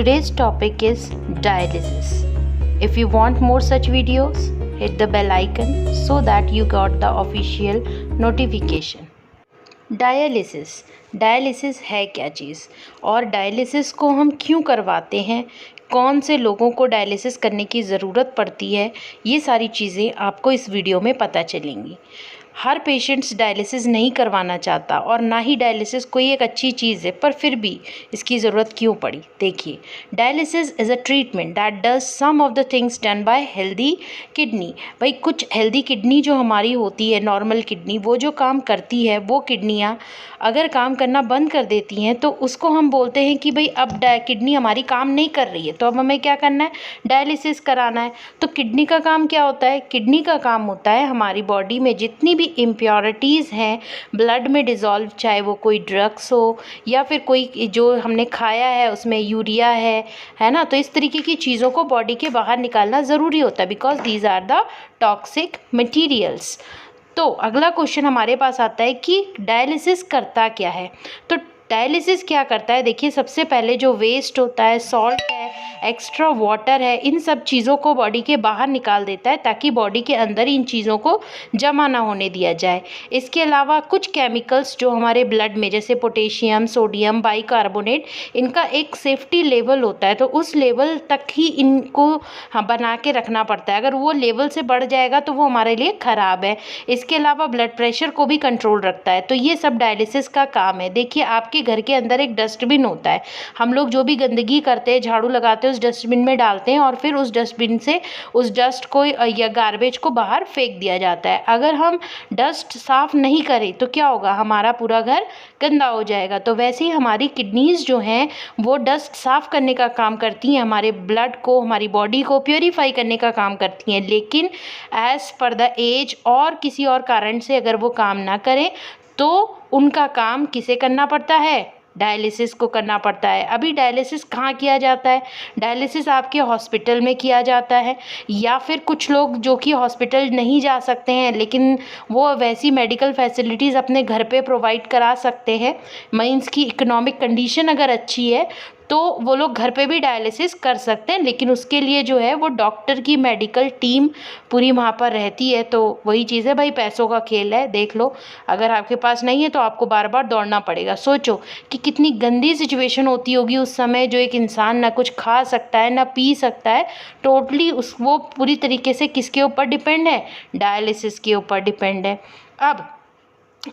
Today's topic is dialysis. If you want more such videos, hit the bell icon so that you got the official notification. Dialysis है क्या चीज़ और dialysis को हम क्यों करवाते हैं, कौन से लोगों को डायलिसिस करने की ज़रूरत पड़ती है, ये सारी चीज़ें आपको इस वीडियो में पता चलेंगी। हर पेशेंट्स डायलिसिस नहीं करवाना चाहता और ना ही डायलिसिस कोई एक अच्छी चीज़ है, पर फिर भी इसकी ज़रूरत क्यों पड़ी। देखिए, dialysis is a treatment that does some of the things done by healthy kidney. भाई कुछ हेल्दी किडनी जो हमारी होती है, नॉर्मल किडनी, वो जो काम करती है, वो किडनियाँ अगर काम करना बंद कर देती हैं तो उसको हम बोलते हैं कि भाई अब किडनी हमारी काम नहीं कर रही है, तो अब हमें क्या करना है, डायलिसिस कराना है। तो किडनी का काम क्या होता है, किडनी का काम होता है हमारी बॉडी में जितनी भी इम्प्योरिटीज़ हैं ब्लड में डिज़ोल्व, चाहे वो कोई ड्रग्स हो या फिर कोई जो हमने खाया है उसमें यूरिया है ना, तो इस तरीके की चीज़ों को बॉडी के बाहर निकालना ज़रूरी होता है, because these are the toxic materials. तो अगला क्वेश्चन हमारे पास आता है कि डायलिसिस करता क्या है। तो डायलिसिस क्या करता है, देखिए सबसे पहले जो वेस्ट होता है, सॉल्ट है, एक्स्ट्रा वाटर है, इन सब चीज़ों को बॉडी के बाहर निकाल देता है ताकि बॉडी के अंदर इन चीज़ों को जमा ना होने दिया जाए। इसके अलावा कुछ केमिकल्स जो हमारे ब्लड में, जैसे पोटेशियम, सोडियम, बाइकार्बोनेट, इनका एक सेफ्टी लेवल होता है, तो उस लेवल तक ही इनको बना के रखना पड़ता है। अगर वो लेवल से बढ़ जाएगा तो वो हमारे लिए ख़राब है। इसके अलावा ब्लड प्रेशर को भी कंट्रोल रखता है। तो ये सब डायलिसिस का काम है। देखिए, आपके घर के अंदर एक डस्टबिन होता है, हम लोग जो भी गंदगी करते हैं, झाड़ू लगाते हैं, उस डस्टबिन में डालते हैं और फिर उस डस्टबिन से उस डस्ट को या गार्बेज को बाहर फेंक दिया जाता है। अगर हम डस्ट साफ़ नहीं करें तो क्या होगा, हमारा पूरा घर गंदा हो जाएगा। तो वैसे ही हमारी किडनीज़ जो हैं वो डस्ट साफ़ करने का काम करती हैं, हमारे ब्लड को, हमारी बॉडी को प्योरीफाई करने का काम करती हैं। लेकिन एज़ पर द एज और किसी और कारण से अगर वो काम ना करें तो उनका काम किसे करना पड़ता है, डायलिसिस को करना पड़ता है। अभी डायलिसिस कहाँ किया जाता है, डायलिसिस आपके हॉस्पिटल में किया जाता है, या फिर कुछ लोग जो कि हॉस्पिटल नहीं जा सकते हैं लेकिन वो वैसी मेडिकल फैसिलिटीज़ अपने घर पे प्रोवाइड करा सकते हैं, मीन्स की इकोनॉमिक कंडीशन अगर अच्छी है तो वो लोग घर पे भी डायलिसिस कर सकते हैं। लेकिन उसके लिए जो है वो डॉक्टर की मेडिकल टीम पूरी वहाँ पर रहती है। तो वही चीज़ है भाई, पैसों का खेल है। देख लो, अगर आपके पास नहीं है तो आपको बार बार दौड़ना पड़ेगा। सोचो कि कितनी गंदी सिचुएशन होती होगी उस समय, जो एक इंसान ना कुछ खा सकता है ना पी सकता है, टोटली वो पूरी तरीके से किसके ऊपर डिपेंड है, डायलिसिस के ऊपर डिपेंड है। अब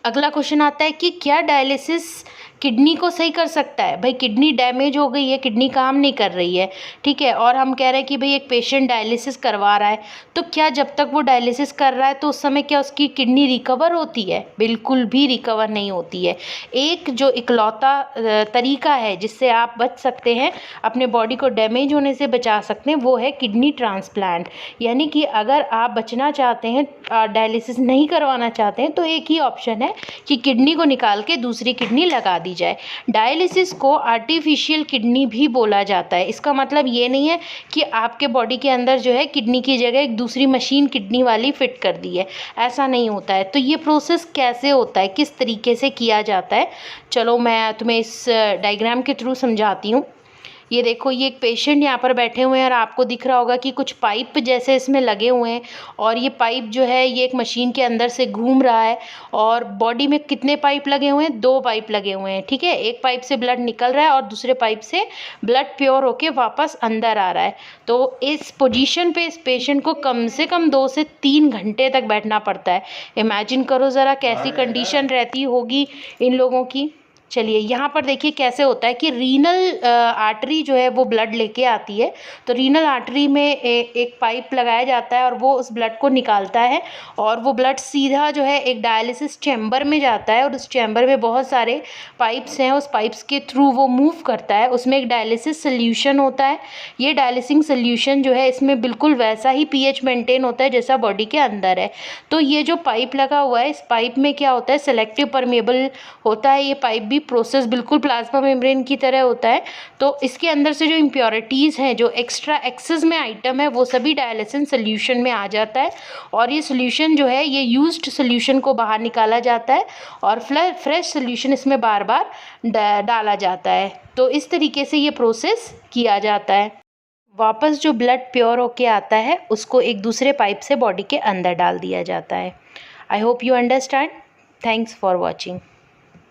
अगला क्वेश्चन आता है कि क्या डायलिसिस किडनी को सही कर सकता है। भाई किडनी डैमेज हो गई है, किडनी काम नहीं कर रही है, ठीक है, और हम कह रहे हैं कि भाई एक पेशेंट डायलिसिस करवा रहा है, तो क्या जब तक वो डायलिसिस कर रहा है तो उस समय क्या उसकी किडनी रिकवर होती है, बिल्कुल भी रिकवर नहीं होती है। एक जो इकलौता तरीका है जिससे आप बच सकते हैं, अपने बॉडी को डैमेज होने से बचा सकते हैं, वो है किडनी ट्रांसप्लांट। यानी कि अगर आप बचना चाहते हैं, डायलिसिस नहीं करवाना चाहते हैं, तो एक ही ऑप्शन है कि किडनी को निकाल के दूसरी किडनी लगा दी जाए। डायलिसिस को आर्टिफिशियल किडनी भी बोला जाता है। इसका मतलब ये नहीं है कि आपके बॉडी के अंदर जो है किडनी की जगह एक दूसरी मशीन किडनी वाली फिट कर दी है, ऐसा नहीं होता है। तो ये प्रोसेस कैसे होता है, किस तरीके से किया जाता है, चलो मैं तुम्हें इस डायग्राम के थ्रू समझाती हूँ। ये देखो, ये एक पेशेंट यहाँ पर बैठे हुए हैं और आपको दिख रहा होगा कि कुछ पाइप जैसे इसमें लगे हुए हैं, और ये पाइप जो है ये एक मशीन के अंदर से घूम रहा है। और बॉडी में कितने पाइप लगे हुए हैं, 2 पाइप लगे हुए हैं, ठीक है। एक पाइप से ब्लड निकल रहा है और दूसरे पाइप से ब्लड प्योर होके वापस अंदर आ रहा है। तो इस पोजीशन पे इस पेशेंट को कम से कम 2 से 3 घंटे तक बैठना पड़ता है। इमेजिन करो ज़रा कैसी कंडीशन रहती होगी इन लोगों की। चलिए यहाँ पर देखिए कैसे होता है कि रीनल आर्टरी जो है वो ब्लड लेके आती है। तो रीनल आर्टरी में एक पाइप लगाया जाता है और वो उस ब्लड को निकालता है, और वो ब्लड सीधा जो है एक डायलिसिस चैम्बर में जाता है, और उस चैम्बर में बहुत सारे पाइप्स हैं, उस पाइप्स के थ्रू वो मूव करता है। उसमें एक डायलिसिस सोल्यूशन होता है। ये डायलिसिंग सोल्यूशन जो है इसमें बिल्कुल वैसा ही pH मेंटेन होता है जैसा बॉडी के अंदर है। तो ये जो पाइप लगा हुआ है, इस पाइप में क्या होता है, सेलेक्टिव परमेबल होता है। ये पाइप भी भी प्रोसेस बिल्कुल प्लाज्मा मेम्ब्रेन की तरह होता है। तो इसके अंदर से जो इम्प्योरिटीज़ हैं, जो एक्स्ट्रा एक्सेस में आइटम है, वो सभी डायलिसिस सोल्यूशन में आ जाता है और ये सोल्यूशन जो है, ये यूज्ड सोल्यूशन को बाहर निकाला जाता है और फ्रेश सोल्यूशन इसमें बार बार डाला जाता है। तो इस तरीके से ये प्रोसेस किया जाता है। वापस जो ब्लड प्योर होके आता है उसको एक दूसरे पाइप से बॉडी के अंदर डाल दिया जाता है। I hope you understand. Thanks for watching.